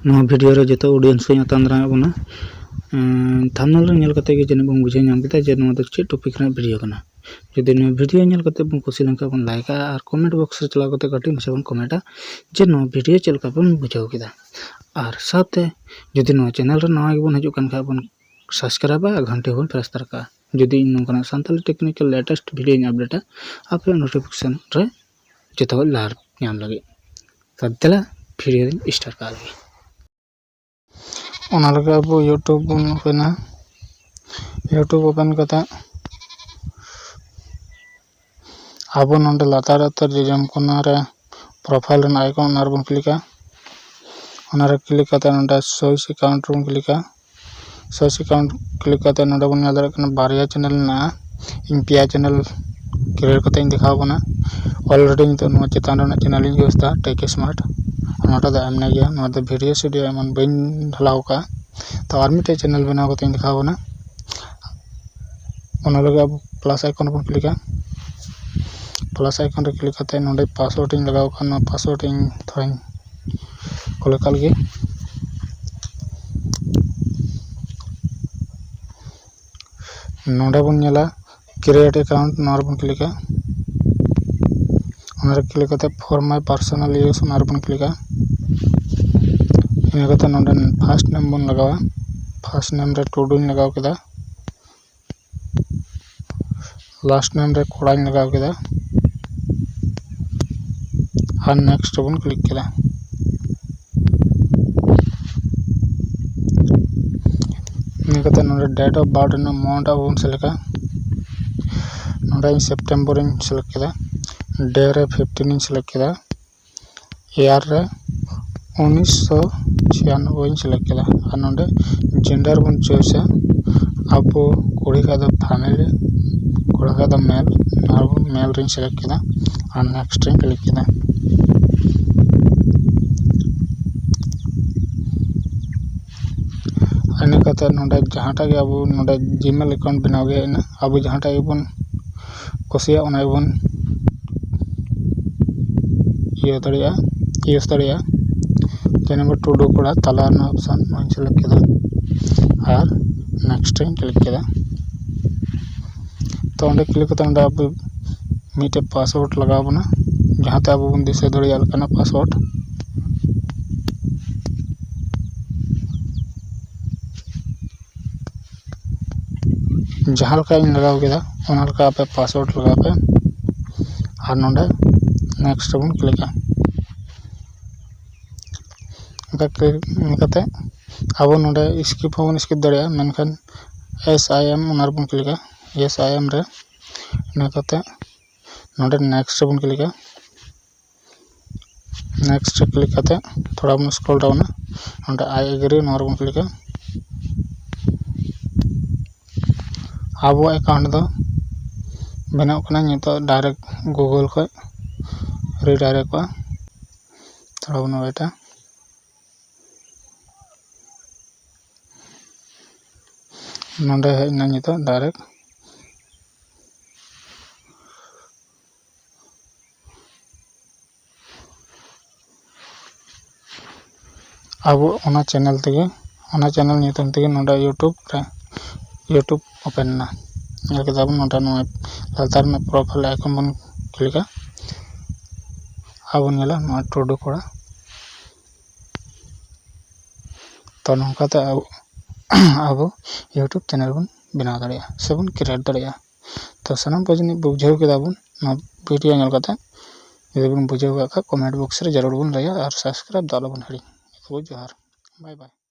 नवा वीडियो रे जतो ऑडियंस को आतान दारा बना थंबनेल रे नेल कते गे जने बन बुझे नाम केता जे नवा दो चे टॉपिक रे वीडियो कना जदि नवा वीडियो नेल कते बन खुशी लंका बन लाइक और कमेंट बॉक्स रे चला कते कटी मसे बन कमेंटा जे नवा वीडियो चलका बन बुझाव केदा और साथे जदि नवा चैनल रे नवा बन हजू कान खा बन सब्सक्राइब और घंटे बन प्रेस तरका जदि नोकना Santali technical latest video update आपे नोटिफिकेशन रे जतो लार नाम लगे तदला वीडियो स्टार्ट कर लगे ओना लगे अब यूट्यूब बन ओपन यूट्यूब ओपन करते अब नोंडे लातार उतर जम कोना रे प्रोफाइल रन आइकन आर बन क्लिका ओना रे क्लिक करते नोंडे सोर्स अकाउंट बन क्लिका सोर्स अकाउंट क्लिक करते नोंडे बन नेल दारे बारिया चैनल ना इन पिया चैनल क्रिएट करते दिखाव बना ऑलरेडी तो नो चेतान रे चैनल इन यूज दा टेक स्मार्ट नोटा दा एमने गया नोटा वीडियो स्टूडियो एमन बइन ढलाव का तो आर मिटे चैनल बनाव करते दिखाव बना ओना लगे अब प्लस आइकन बन क्लिका प्लस आइकन रे क्लिक करते नोडे पासवर्ड इन लगाव का पासवर्ड इन थोड़ा कोलेकल गे नोडे बन नेला क्रिएट अकाउंट नोर बन क्लिका ओना रे क्लिक करते फॉर माय पर्सनल यूज नोर बन क्लिका इन करते नोडे फर्स्ट नेम बन लगावा फर्स्ट नेम रे टुडू इन लगाव केदा लास्ट नेम रे कोड़ा इन लगाव केदा और नेक्स्ट बन क्लिक केदा इन करते नोडे डेट ऑफ बर्थ न मंथ बन सेलेक्ट नोडे सेप्टेम्बर इन सेलेक्ट केदा डे रे 15 इन सेलेक्ट केदा ईयर रे 1996 इन सेलेक्ट केदा और नोडे जेंडर बन चॉइस अब कुड़ी का द फैमिली कुड़ा का द मेल और मेल रे सेलेक्ट केदा और नेक्स्ट रे क्लिक केदा अने कते नोडे जहाटा के अब नोडे जीमेल अकाउंट बनाव गया ना अब जहाटा के बन कुसिया ओना बन ये दड़िया यूज दड़िया जेनेबा टुडू कोड़ा तला ना ऑप्शन मन सेलेक्ट केदा और नेक्स्ट रे क्लिक केदा तो ओंडे क्लिक करते ओंडे अब मिटे पासवर्ड लगाव बना जहाते अब बन दिसे दड़िया लकना पासवर्ड जहाँ लका इन लगाव केदा ओना लका पे पासवर्ड लगा पे और नोंडे नेक्स्ट बन क्लिका इनकते अब नोंडे स्किप होबन स्किप दड़िया मेनखान SIM ओना बन क्लिका SIM रे इनकते नोंडे नेक्स्ट बन क्लिका नेक्स्ट क्लिक करते थोड़ा बन स्क्रॉल डाउन नोंडे आई एग्री नोर बन क्लिका अब अकाउंट दो बनाव कना नितो डायरेक्ट गूगल को रीडायरेक्ट को थोड़ा बन वेटा नोंडे हेना नितो डायरेक्ट अब ओना चैनल तेगे ओना चैनल नितम तेगे नोंडे यूट्यूब ओपन ना नेल के दाबन नोंडे नो लातार में प्रोफाइल आइकन बन क्लिका अब नेला नो टुडू कोड़ा तो नोंकाते अब यूट्यूब चैनल बन बनाव दाड़िया से बन क्रिएट दाड़िया तो सनम पजनी बुझाव केदा बन नो वीडियो नेल कते जदि बन बुझाव का कमेंट बॉक्स रे जरूर बन लाया और सब्सक्राइब दाला बन हड़ी तो जोहार बाय बाय।